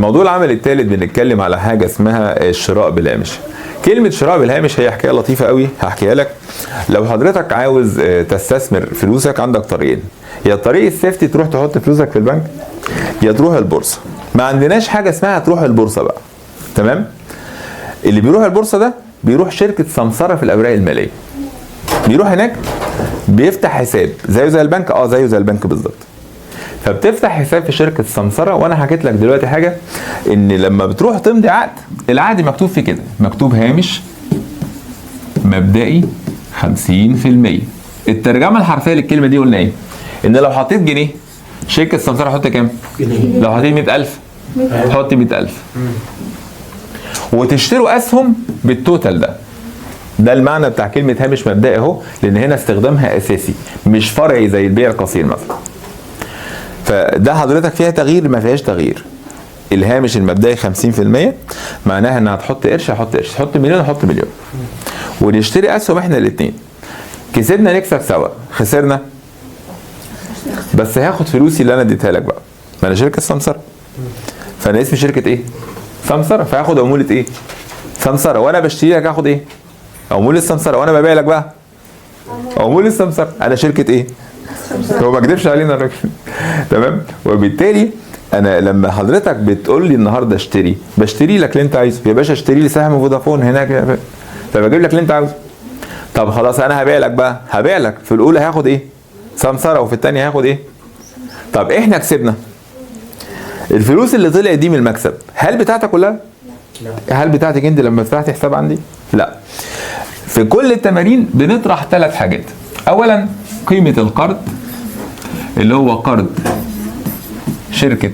الموضوع العملي الثالث بنتكلم على حاجه اسمها الشراء بالهامش. كلمه شراء بالهامش هي حكايه لطيفه قوي هحكيها لك. لو حضرتك عاوز تستثمر فلوسك عندك طريقين، يا الطريق السيفتي تروح تحط فلوسك في البنك، يا تروح البورصه. ما عندناش حاجه اسمها تروح البورصه بقى، تمام؟ اللي بيروح البورصه ده بيروح شركه سمسره في الاوراق الماليه، بيروح هناك بيفتح حساب زيه زي البنك، زيه زي البنك بالظبط. فبتفتح حساب في شركه سمسره، وانا حكيت لك دلوقتي حاجه، ان لما بتروح تمضي عقد، العقد مكتوب فيه كده، مكتوب هامش مبدئي 50%. الترجمه الحرفيه للكلمه دي قلنا ايه؟ ان لو حطيت جنيه شركه سمسره حط كام؟ جنيه. لو حطيت 100,000 حط 100,000. وتشتروا اسهم بالتوتال ده. ده المعنى بتاع كلمه هامش مبدئي اهو، لان هنا استخدامها اساسي مش فرعي زي البيع القصير مثلا. فده حضرتك فيها تغيير ما فيهاش تغيير. الهامش المبدئي 50% معناها ان هتحط قرش هحط قرش، تحط مليون هحط مليون. ونشتري اسهم احنا الاثنين، كسبنا نكسب سوا، خسرنا بس هاخد فلوسي اللي انا اديتها لك بقى. ما انا شركه سمسره، فانا اسمي شركه ايه؟ سمسره، فهاخد عموله ايه؟ سمسره. وانا بشتري لك هاخد ايه؟ عموله السمسره. وانا ببيع لك بقى عموله السمسره. انا شركه ايه؟ هو ما كدبش علينا الراجل. تمام؟ وبالتالي انا لما حضرتك بتقول لي النهارده اشتري، بشتري لك اللي انت عايزه. يا باشا اشتري لي سهم فودافون هناك، فبجيب لك اللي انت عاوزه. طب خلاص انا هبيع لك بقى، هبيع لك في الاولى هاخد ايه؟ سمسره، وفي الثانيه هاخد ايه؟ طب احنا كسبنا. الفلوس اللي طلعت دي من المكسب هل بتاعتك كلها؟ لا. هل بتاعتك انت لما فتحت حساب عندي؟ لا. في كل التمارين بنطرح 3 حاجات. اولا قيمه القرض اللي هو قرض شركه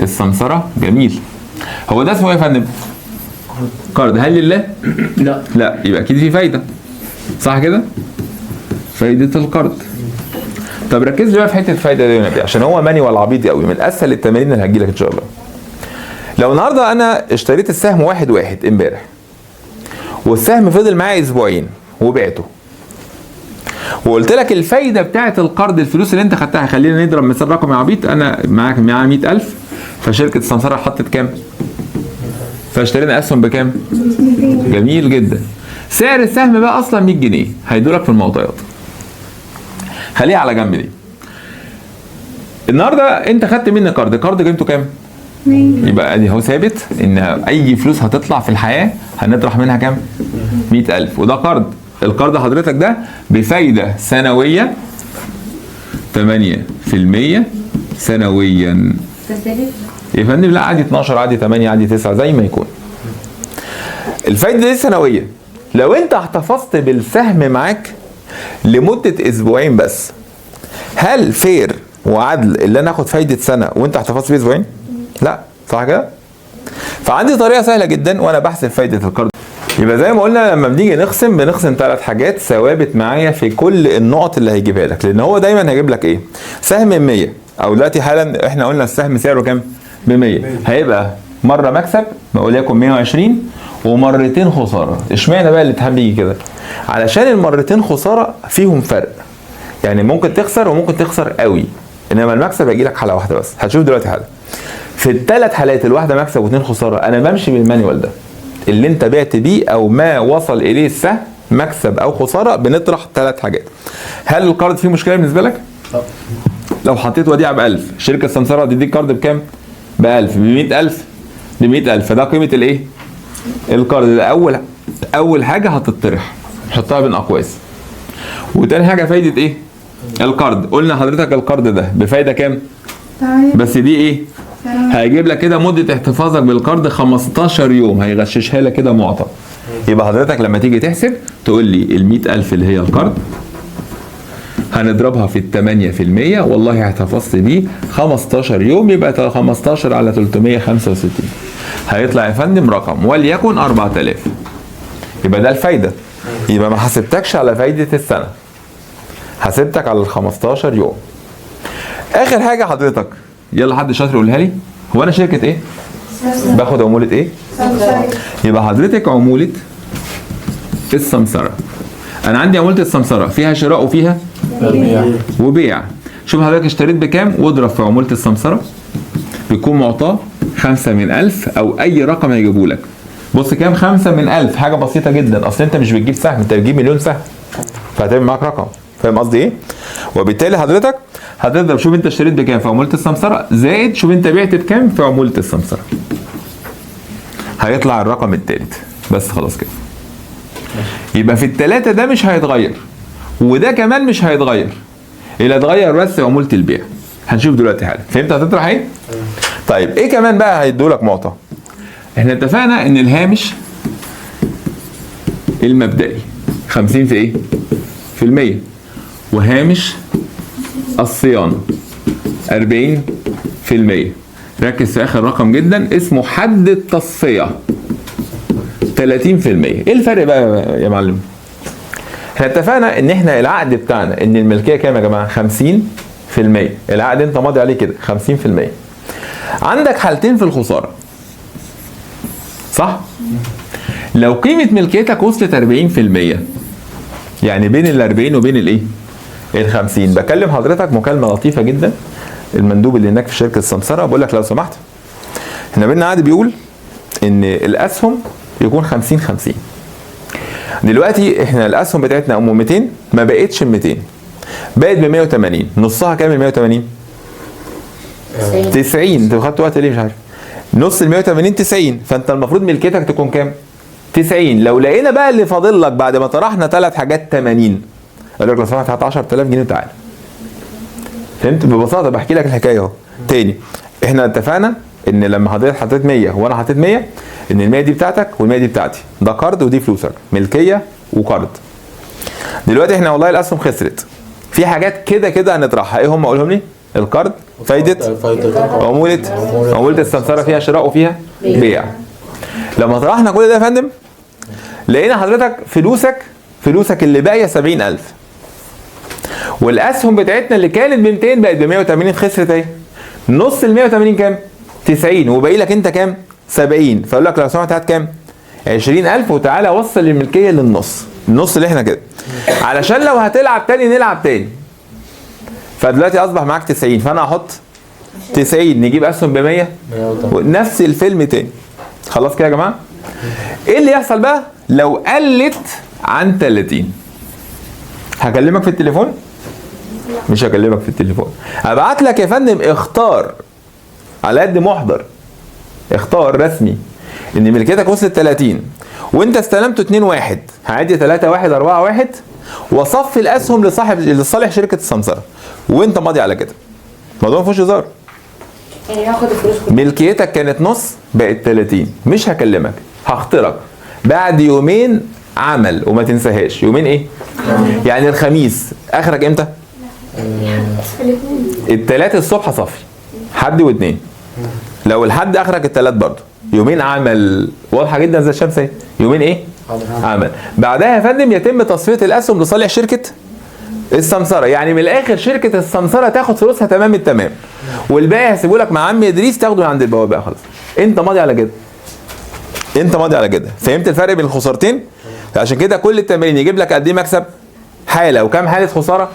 السمسره. جميل. هو ده اسمه ايه يا فندم؟ قرض. هل لله؟ لا. لا، يبقى اكيد في فايده، صح كده؟ فايده القرض. طب ركز لي بقى في حته الفايده دي ونبي، عشان هو ماني ولا عبيط قوي، من اسهل التمارين اللي هتجي لك ان شاء الله. لو النهارده انا اشتريت السهم 1 امبارح، والسهم فضل معايا اسبوعين وبعته، وقلت لك الفايده بتاعه القرض، الفلوس اللي انت خدتها، خلينا نضرب مثال رقم يا عبيط، انا معاك 100,000، فشركه السمسره حطت كام؟ فاشترينا اسهم بكام؟ جميل جدا. سعر السهم بقى اصلا 100 جنيه، هيدولك في المعطيات. خليها على جنب دي. النهارده انت خدت مني قرض قيمته كام؟ 100. يبقى ادي هو ثابت ان اي فلوس هتطلع في الحياه هنطرح منها كام؟ 100,000. وده قرض. القرض حضرتك ده بفايده سنويه 8% سنويا. يا فندم لا، عادي 12 عادي 8 عادي 9 زي ما يكون. الفايده دي سنويه. لو انت احتفظت بالسهم معاك لمده اسبوعين بس، هل فير وعدل اللي انا اخد فايده سنه وانت احتفظت بيه اسبوعين؟ لا، صح كده؟ فعندي طريقه سهله جدا وانا بحسب فايده القرض. يبقى زي ما قلنا لما بنيجي بنقسم 3 حاجات ثوابت معايا في كل النقط اللي هيجيبها لك، لان هو دايما هيجيب لك ايه؟ سهم 100، او دلوقتي حالا احنا قلنا السهم سعره كام؟ ب 100. هيبقى مره مكسب وليكن 120 ومرتين خساره. اشمعنى بقى الاتهام بيجي كده؟ علشان المرتين خساره فيهم فرق، يعني ممكن تخسر وممكن تخسر قوي، انما المكسب هيجي لك حاله واحده بس. هتشوف دلوقتي حاله. في ال3 حالات الواحده مكسب واثنين خساره، انا بمشي بالمانيوال ده اللي انت بعت بيه او ما وصل اليه السهم، مكسب او خساره، بنطرح 3 حاجات. هل القرض فيه مشكله بالنسبه لك؟ لو حطيت وديعه ب 1000، شركه سمسره هتديك قرض بكام؟ ب 1000، ب 100,000 ب 100,000. فده قيمه الايه؟ القرض. ده اول حاجه هتطرح، حطها بين اقواس. وتاني حاجه فايده ايه؟ القرض. قلنا حضرتك القرض ده بفايده كام؟ بس دي ايه؟ هيجيب لك كده مده احتفاظك بالقرض 15 يوم، هيغششها لك كده معطى. يبقى حضرتك لما تيجي تحسب تقول لي ال 100,000 اللي هي القرض هنضربها في 8%، والله احتفظت بيه 15 يوم، يبقى 15 على 365 هيطلع يا فندم رقم وليكن 4000. يبقى ده الفايده. يبقى ما حسبتكش على فايده السنه، حسبتك على ال 15 يوم. اخر حاجه حضرتك، يلا حد شاطر يقولها لي، هو انا شركه ايه؟ باخد عموله ايه؟ يبقى حضرتك عموله السمسره. انا عندي عموله السمسره فيها شراء وفيها وبيع. شوف حضرتك اشتريت بكام واضرب في عموله السمسره، بيكون معطاه 50%، 5 من 1000 او اي رقم هيجيبه لك. بص كام 5 من 1000؟ حاجه بسيطه جدا، اصل انت مش بتجيب سهم، انت بتجيب مليون سهم، فهتعمل معاك رقم. فاهم قصدي ايه؟ وبالتالي حضرتك هتقدر شوف انت اشتريت بكام في عموله السمسره زائد شوف انت بعت بكام في عموله السمسره، هيطلع الرقم الثالث. بس خلاص كده. يبقى في الثلاثه ده مش هيتغير، وده كمان مش هيتغير، اللي هيتغير بس عموله البيع. هنشوف دلوقتي حالا. فهمت هتطرح ايه؟ طيب ايه كمان بقى هيدولك معطى؟ احنا اتفقنا ان الهامش المبدئي 50 في ايه؟ في المية، وهامش الصيانة 40%. ركز في اخر رقم جدا اسمه حد التصفية 30%. ايه الفرق بقى يا معلم؟ احنا اتفقنا ان احنا العقد بتاعنا ان الملكية كام يا جماعة؟ 50%. العقد انت ماضي عليه كده 50%. عندك حالتين في الخسارة، صح؟ لو قيمة ملكيتك وصلت 40%، يعني بين ال 40 وبين الايه؟ ال 50. بكلم حضرتك مكالمة لطيفة جدا، المندوب اللي هناك في شركة السمسرة بقول لك لو سمحت احنا بينا عقد بيقول ان الاسهم يكون 50 50. دلوقتي احنا الاسهم بتاعتنا ام 200 ما بقتش 200، بقت ب 180، نصها كام ال 180؟ 90. انت خدت وقت ليه مش عارف؟ نص ال 180 90، فانت المفروض ملكيتك تكون كام؟ 90. لو لقينا بقى اللي فاضل لك بعد ما طرحنا ثلاث حاجات 80، قال لك لو سمحت هات 10000 جنيه وتعالى. فهمت؟ ببساطه بحكي لك الحكايه اهو. تاني احنا اتفقنا ان لما حضرتك حطيت 100 وانا حطيت 100 ان ال 100 دي بتاعتك وال 100 دي بتاعتي، ده قرض ودي فلوسك، ملكيه وقرض. دلوقتي احنا والله الاسهم خسرت، في حاجات كده كده هنطرحها. ايه هم؟ قولهم لي. القرض، فايده، عموله السمسره فيها شراء وفيها بيع. لما طرحنا كل ده يا فندم لقينا حضرتك فلوسك اللي باقيه 70000، والاسهم بتاعتنا اللي كانت ب 200 بقت ب 180، خسرت اهي. نص ال 180 كام؟ 90، وباقي لك انت كام؟ 70. فاقول لك لو سمحت هات كام؟ 20000 وتعالى وصل الملكيه للنص، النص اللي احنا كده، علشان لو هتلعب تاني نلعب تاني. فدلوقتي اصبح معاك 90، فانا هحط 90 نجيب اسهم ب 100 نفس الفيلم تاني. خلاص كده يا جماعه؟ ايه اللي يحصل بقى لو قلت عن 30؟ هكلمك في التليفون؟ مش هكلمك في التليفون، هبعت لك يا فندم اختار على قد محضر، اختار رسمي ان ملكيتك وصلت 30 وانت استلمته 2-1، هعدي 3-1 4-1 وصفي الاسهم لصالح شركه السمسره وانت ماضي على كده. الموضوع ما فيهوش هزار. يعني هاخد الفلوس كلها. ملكيتك كانت نص بقت 30، مش هكلمك، هخترك بعد يومين عمل. وما تنساهاش يومين ايه؟ يعني الخميس اخرك امتى؟ التلات الصبح صفي، حد واثنين. لو الحد اخرك التلات برضه يومين عمل، واضحه جدا زي الشمس اهي. يومين ايه؟ عمل. بعدها يا فندم يتم تصفيه الاسهم لصالح شركه السمسره. يعني من الاخر شركه السمسره تاخد فلوسها تمام التمام، والباقي هيسيبوا لك مع عم ادريس تاخده من عند البوابه. خلاص انت ماضي على كده، انت ماضي على كده. فهمت الفرق بين الخسارتين؟ عشان كده كل التمارين يجيب لك قد ايه مكسب؟ حاله، وكام حاله خساره؟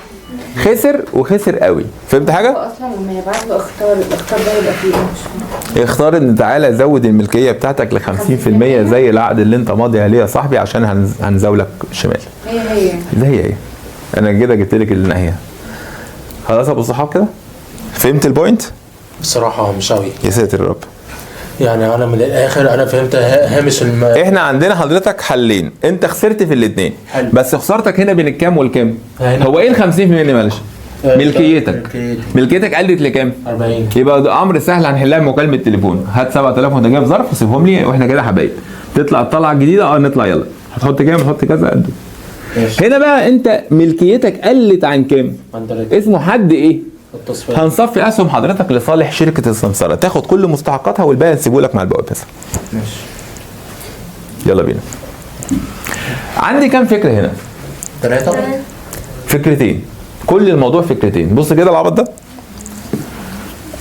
خسر وخسر قوي. فهمت حاجه؟ اصلا لما يبعت له اختار ده يبقى فيه ايه؟ اختار ان تعالى زود الملكيه بتاعتك ل 50% زي العقد اللي انت ماضي عليه يا صاحبي، عشان هنزاولك شمال. هي انا كده جبت لك النهايه. خلاص يا ابو الصحاب كده؟ فهمت البوينت؟ بصراحه مش قوي. يا ساتر يا رب. يعني انا من الاخر انا فهمت هامش احنا عندنا حضرتك حلين، انت خسرت في الاثنين، بس خسارتك هنا بين الكام والكام؟ هو ايه ال 50% معلش؟ ملكيتك قلت لكام؟ 40. يبقى ده امر سهل هنحلها بمكالمه تليفون. هات 7000 وانت جايب ظرف وسيبهم لي واحنا كده حبايب. تطلع الطلعه الجديده نطلع يلا. هتحط كام؟ هتحط كذا قد. هنا بقى انت ملكيتك قلت عن كام؟ اسمه حد ايه؟ التصفيه. هنصفي اسهم حضرتك لصالح شركه السمسره، تاخد كل مستحقاتها والباقي نسيبه لك مع البوابه بس. ماشي. يلا بينا. عندي كام فكره هنا؟ 3 فكرتين. كل الموضوع فكرتين. بص كده العبط ده.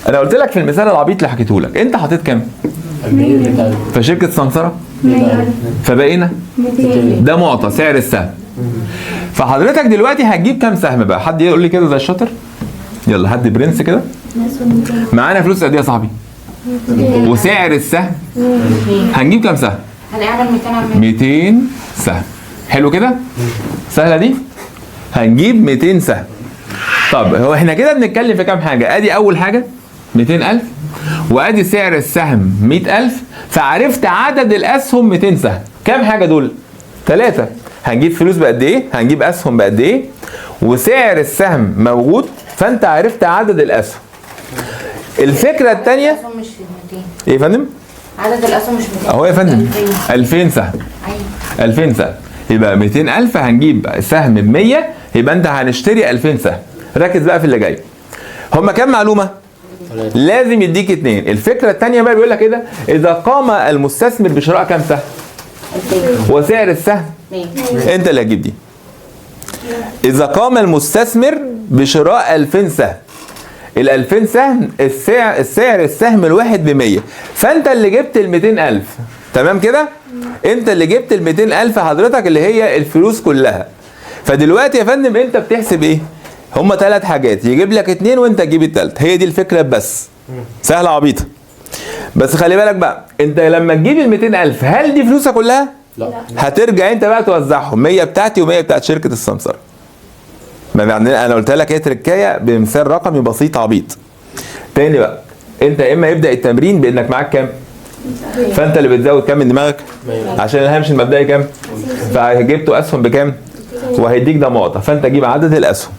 انا قلت لك في المثال العبيط اللي حكيته لك، انت حطيت كام؟ 100. فشركه سمسره 100. فبقينا 200. ده معطى سعر السهم. فحضرتك دلوقتي هتجيب كام سهم بقى؟ حد يقول لي كده زي الشاطر؟ يلا هدي برنس كده. معانا فلوس قد ايه يا صاحبي؟ وسعر السهم هنجيب كام سهم؟ هنعمل 200 على 200 سهم. حلو كده؟ سهله دي؟ هنجيب 200 سهم. طب هو احنا كده بنتكلم في كام حاجه؟ ادي اول حاجه 200,000 وادي سعر السهم 100,000، فعرفت عدد الاسهم 200 سهم. كام حاجه دول؟ 3. هنجيب فلوس بقد ايه؟ هنجيب اسهم بقد ايه؟ وسعر السهم موجود، فانت عرفت عدد الاسهم. الفكره الثانيه الاسهم مش 200. ايه يا فندم؟ عدد الاسهم مش 200. اهو يا فندم 2000. 2000 سهم. ايوه 2000 سهم يبقى 200,000 هنجيب سهم ب 100، يبقى انت هنشتري 2000 سهم. ركز بقى في اللي جاي. هما كام معلومه؟ لازم يديك 2. الفكره الثانيه بقى بيقول لك ايه ده؟ اذا قام المستثمر بشراء كام سهم؟ 2000. وسعر السهم 100. انت اللي هتجيب دي. اذا قام المستثمر بشراء 2000 سهم، ال 2000 سهم السعر السهم الواحد ب 100، فانت اللي جبت ال 200,000. تمام كده؟ انت اللي جبت ال 200,000 حضرتك، اللي هي الفلوس كلها. فدلوقتي يا فندم انت بتحسب ايه؟ هما 3 حاجات، يجيب لك 2 وانت تجيب التالتة. هي دي الفكره بس. سهله عبيطه. بس خلي بالك بقى، انت لما تجيب ال 200,000 هل دي فلوسك كلها؟ لا. هترجع انت بقى توزعهم، 100 بتاعتي و100 بتاعت شركه السمسره. ما عندنا، انا قلت لك ايه تركايه بمثال رقمي بسيط عبيط. تاني بقى، انت يا اما يبدا التمرين بانك معاك كام؟ فانت اللي بتزود كام من دماغك؟ عشان الهامش المبدئي كام؟ فجبته اسهم بكام؟ وهيديك ده معطى، فانت جيب عدد الاسهم.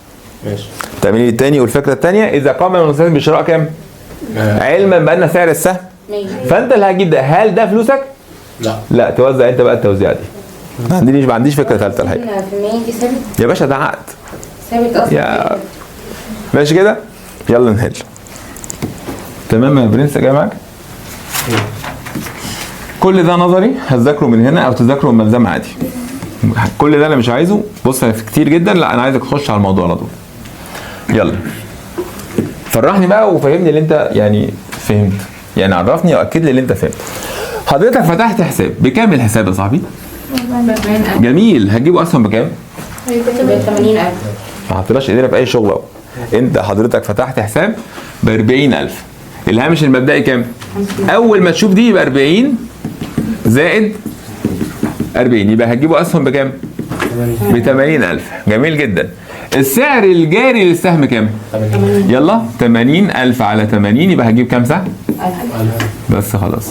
ماشي. التمرين الثاني والفكره الثانيه، اذا قام المستثمر بشراء كام؟ علما بان سعر السهم 100. فانت اللي هتجيب ده. هل ده فلوسك؟ لا. لا، توزع انت بقى التوزيعه دي. ما عنديش فكره ثالثه الحقيقه. في 100 دي ثابت. يا باشا ده عقد. ثابت اصلا. يا ماشي كده؟ يلا نهل. تمام يا برنس، جاي معاك؟ كل ده نظري هتذاكره من هنا او تذاكره من ملزمه عادي. كل ده انا مش عايزه. بص في كتير جدا، لا انا عايزك تخش على الموضوع على طول. يلا فرحني بقى وفهمني اللي انت يعني فهمت، يعني عرفني واكد لي اللي انت فهمت. حضرتك فتحت حساب بكام الحساب يا صاحبي؟ 40,000. جميل. هتجيبه اصلا بكام؟ ب 80,000. ما حطيناش ايدينا في اي شغل اهو. انت حضرتك فتحت حساب ب 40,000. الهامش المبدئي كام؟ اول ما تشوف دي يبقى 40 زائد 40، يبقى هتجيبوا اسهم بكام؟ ب 80,000. جميل جدا. السعر الجاري للسهم كام؟ 80. يلا 80,000 على 80 يبقى هتجيب كام سهم؟ 1000. بس خلاص.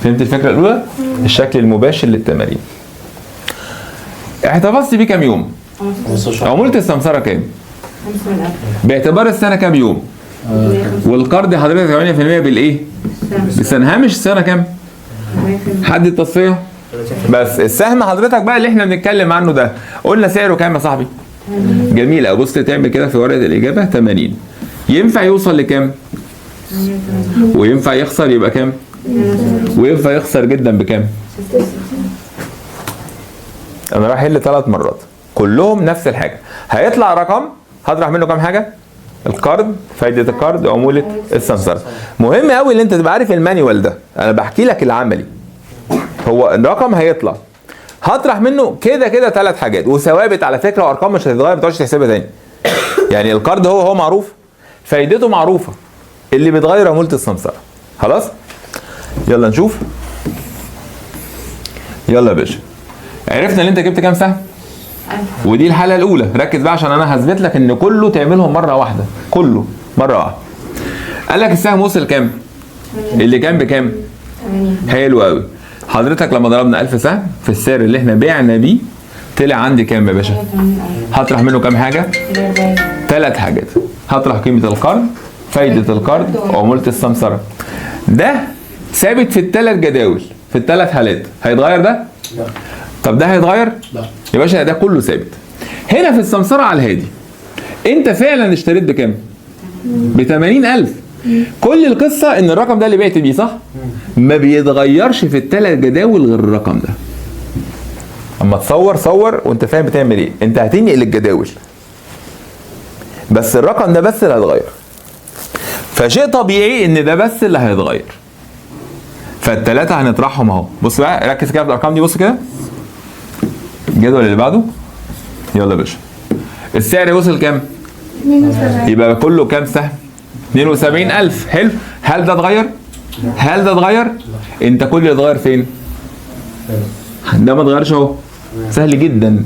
فهمت الفكره الاولى؟ الشكل المباشر للتمارين. احتفظت بيه كام يوم؟ 15. عمولة السمسرة كام؟ 50,000. باعتبار السنة كام يوم؟ والقرض حضرتك 8% بالايه؟ بالسنة. هامش السنة كام؟ حد التصفية؟ بس السهم حضرتك بقى اللي احنا بنتكلم عنه ده، قلنا سعره كام يا صاحبي؟ جميل. ابص تعمل كده في ورقة الإجابة 80. ينفع يوصل لكام؟ وينفع يخسر يبقى كام؟ وينفع يخسر جدا بكام؟ انا رايح احل 3 مرات كلهم نفس الحاجه. هيطلع رقم هطرح منه كام حاجه؟ القرض، فايده القرض، عموله السمسره. مهم قوي اللي انت تبقى عارف المانيوال ده، انا بحكي لك العملي. هو الرقم هيطلع هطرح منه كده كده 3 حاجات وثوابت على فكره، وارقام مش هتتغير، ما تقعدش تحسبها تاني. يعني القرض هو معروف، فايدته معروفه، اللي بيتغير عموله السمسره. خلاص؟ يلا نشوف. يلا يا باشا، عرفنا ان انت جبت كام سهم؟ ودي الحاله الاولى. ركز بقى عشان انا هثبت لك ان كله تعملهم مره واحده، كله مره واحده. قال لك السهم وصل كام؟ اللي كان بكام؟ 80. حلو قوي. حضرتك لما ضربنا 1000 سهم في السعر اللي احنا بعنا بيه، طلع عندي كام يا باشا؟ 80,000. هطرح منه كام حاجه؟ 40. 3 حاجات. هطرح قيمه القرض، فايده القرض، وعموله السمسره. ده ثابت في ال3 جداول، في ال3 حالات. هيتغير ده؟ لا. طب ده هيتغير؟ لا. يا باشا ده كله ثابت. هنا في السمسره على الهادي انت فعلا اشتريت بكام؟ ب 80,000. كل القصه ان الرقم ده اللي بعت بيه، صح؟ ما بيتغيرش في ال3 جداول غير الرقم ده. اما تصور صور وانت فاهم بتعمل ايه. انت هتنقل الجداول بس الرقم ده بس اللي هيتغير. فشيء طبيعي ان ده بس اللي هيتغير. فال3 هنطرحهم اهو. بص بقى، ركز كده في الارقام دي. بص كده الجدول اللي بعده. يلا يا باشا، السعر وصل كام؟ 72. يبقى كله كام سهم؟ 72,000. حلو. هل ده اتغير؟ هل ده اتغير؟ انت كل اللي اتغير فين؟ ده ما اتغيرش اهو. سهل جدا.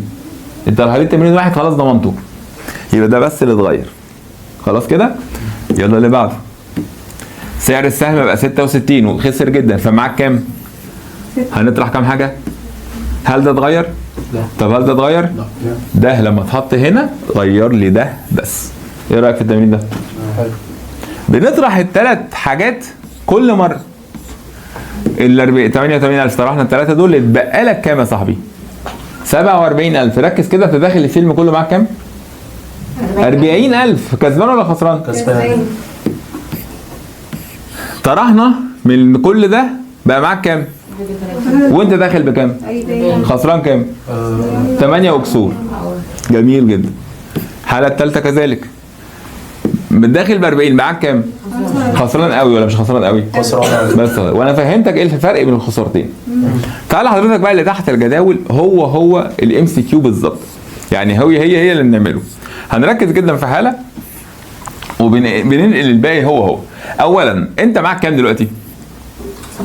انت لو حليت تمرين واحد خلاص ضمنته. يبقى ده بس اللي اتغير. خلاص كده؟ يلا اللي بعده. سعر السهم بقى 66 وخسر جدا، فمعاك كام؟ هنطرح كام حاجه؟ هل ده اتغير؟ لا. طب هل ده اتغير؟ لا. ده لما اتحط هنا غير لي ده بس. ايه رايك في التمرين ده؟ حلو. بنطرح الثلاث حاجات كل مره. ال 88,000 طرحنا الثلاثه دول، اتبقى لك كام يا صاحبي؟ 47,000. ركز كده، انت داخل الفيلم كله معاك كام؟ 40,000. كسبان ولا خسران؟ كسبان. طرحنا من كل ده بقى معاك كام؟ وانت داخل بكام؟ خسران كام؟ 8 وكسور. جميل جدا. الحالة الثالثة كذلك. داخل ب 40 معاك كام؟ خسران قوي ولا مش خسران قوي؟ خسران. بس وانا فهمتك ايه الفرق بين الخسارتين. تعالى حضرتك بقى اللي تحت الجداول هو الام سي كيو بالظبط. يعني هي اللي بنعمله. هنركز جدا في حالة وبننقل الباقي هو. اولا انت معاك كام دلوقتي؟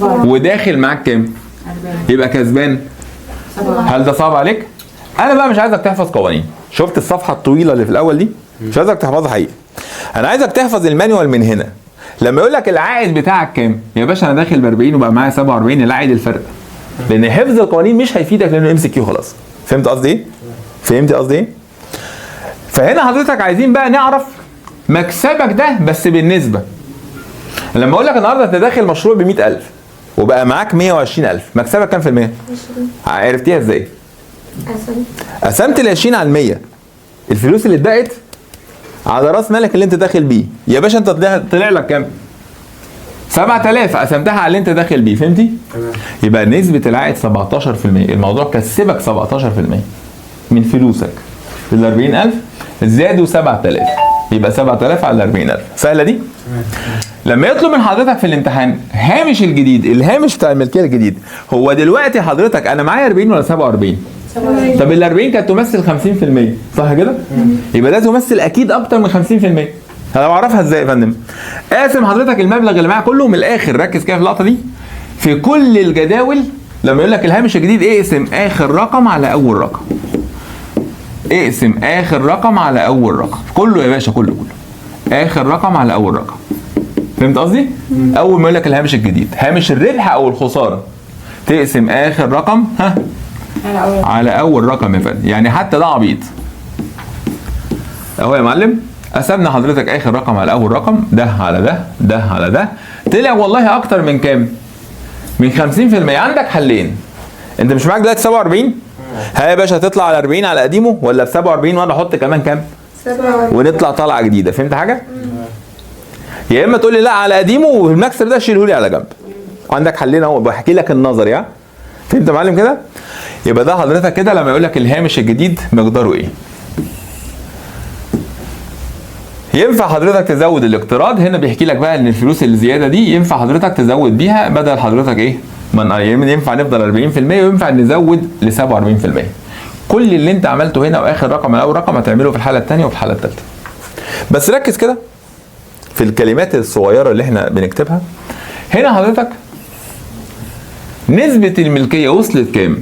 وداخل معاك كام؟ يبقى كسبان. هل ده صعب عليك؟ انا بقى مش عايزك تحفظ قوانين. شفت الصفحه الطويله اللي في الاول دي؟ مش عايزك تحفظها حقيقي. انا عايزك تحفظ المانيوال من هنا. لما يقول لك العائد بتاعك كام؟ يا باشا انا داخل ب 40 وبقى معايا 47، العائد الفرق. لان حفظ القوانين مش هيفيدك لانه ام سي كيو خلاص. فهمت قصدي ايه؟ فهمت قصدي ايه؟ فهنا حضرتك عايزين بقى نعرف مكسبك ده بس بالنسبه. لما اقول لك النهارده انت داخل مشروع ب 100,000 وبقى معاك 120,000، مكسبك كام في المية؟ 20. عرفتيها ازاي؟ قسمت ال 20 على ال 100. الفلوس اللي اتبقت على راس مالك اللي انت داخل بيه. يا باشا انت طلع لك كام؟ 7,000. قسمتها على اللي انت داخل بيه. فهمتي؟ يبقى نسبة العائد 17%. الموضوع كسبك 17% من فلوسك. ال 40,000 زادوا 7,000. يبقى 7,000 على 40,000. سهلة دي؟ لما يطلب من حضرتك في الامتحان هامش الجديد، الهامش بتاع الملكيه الجديد، هو دلوقتي حضرتك انا معايا 40 ولا 47؟ طب ال 40 كانت تمثل 50%، صح كده؟ يبقى ده تمثل اكيد اكتر من 50%. انا بعرفها ازاي يا فندم؟ قاسم حضرتك المبلغ اللي معايا كله من الاخر. ركز كده في اللقطه دي. في كل الجداول لما يقول لك الهامش الجديد اقسم اخر رقم على اول رقم. اقسم اخر رقم على اول رقم. كله يا باشا، كله. اخر رقم على اول رقم. فهمت قصدي؟ اول ما يقول لك الهامش الجديد، هامش الربح او الخساره، تقسم اخر رقم على اول رقم يا فندم. يعني حتى ده عبيط اهو يا معلم. قسمنا حضرتك اخر رقم على اول رقم، ده على ده، ده على ده، طلع والله اكتر من كام؟ من 50%. عندك حلين. انت مش معاك دلوقتي 47؟ ها يا باشا، هتطلع على 40 على قديمه ولا ب 47؟ وانا احط كمان كام؟ 47 ونطلع طلعه جديده. فهمت حاجه؟ يا اما تقول لي لا على قديمه والمكسب ده شيله لي على جنب. عندك حلين اهو، بحكي لك النظر يا. فهمت يا معلم كده؟ يبقى ده حضرتك كده لما يقول لك الهامش الجديد مقداره ايه؟ ينفع حضرتك تزود الاقتراض. هنا بيحكي لك بقى ان الفلوس الزياده دي ينفع حضرتك تزود بيها بدل حضرتك ايه؟ ينفع نفضل 40% وينفع نزود ل 47%. كل اللي انت عملته هنا واخر رقم على اول رقم هتعمله في الحاله الثانيه وفي الحاله الثالثه. بس ركز كده في الكلمات الصغيره اللي احنا بنكتبها. هنا حضرتك نسبه الملكيه وصلت كام؟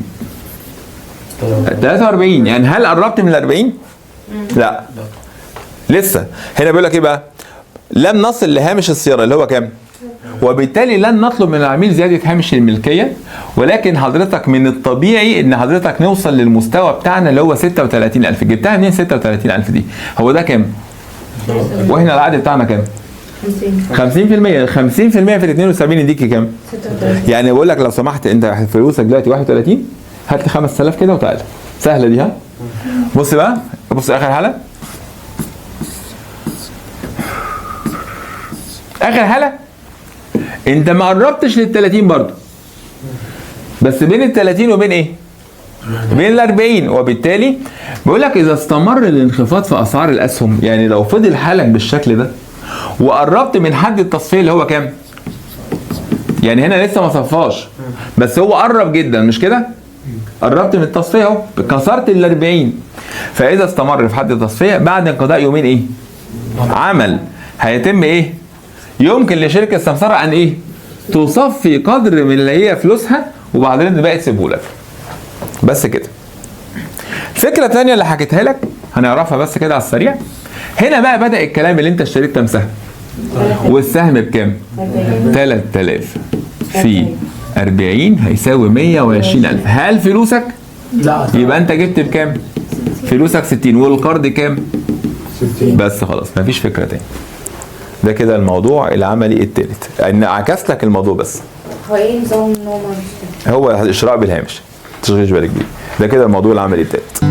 43. يعني هل قربت من ال 40؟ لا لسه. هنا بيقول لك ايه بقى؟ لم نصل لهامش الصيانه اللي هو كام؟ وبالتالي لن نطلب من العميل زياده هامش الملكيه، ولكن حضرتك من الطبيعي ان حضرتك نوصل للمستوى بتاعنا اللي هو 36,000. جبتها منين 36,000 دي؟ هو ده كام؟ واحنا العقد بتاعنا كام؟ 50%. 50% في ال 72 يديكي كام؟ 36. يعني بقول لك لو سمحت انت فلوسك دلوقتي 31، هات لي 5,000 كده وتعالى. سهله دي ها؟ بص بقى، بص اخر حاله. اخر حاله انت ما قربتش لل 30 برضه، بس بين ال 30 وبين ايه؟ بين ال 40. وبالتالي بيقول لك اذا استمر الانخفاض في اسعار الاسهم، يعني لو فضل حالك بالشكل ده وقربت من حد التصفيه اللي هو كام؟ يعني هنا لسه ما صفاش بس هو قرب جدا، مش كده؟ قربت من التصفيه اهو، كسرت ال 40. فاذا استمر في حد التصفيه بعد انقضاء يومين ايه؟ عمل هيتم ايه؟ يمكن لشركه السمسره ان ايه؟ تصفي قدر من اللي هي فلوسها وبعدين الباقي تسيبه لك. بس كده. الفكره الثانيه اللي حكيتها لك هنعرفها بس كده على السريع. هنا بقى بدأ الكلام اللي انت اشتريت كام سهم؟ والسهم بكام؟ 3000 في 40 هيساوي 120,000. هل فلوسك؟ لا يبقى انت جبت بكام؟ فلوسك 60 والقرض كام؟ 60. بس خلاص مفيش فكره تاني. ده كده الموضوع العملي الثالث، ان عكست لك الموضوع بس. هو ايه نظام النوم؟ هو الاشراء بالهامش، ما تشغلش بالك بيه. ده كده الموضوع العملي الثالث.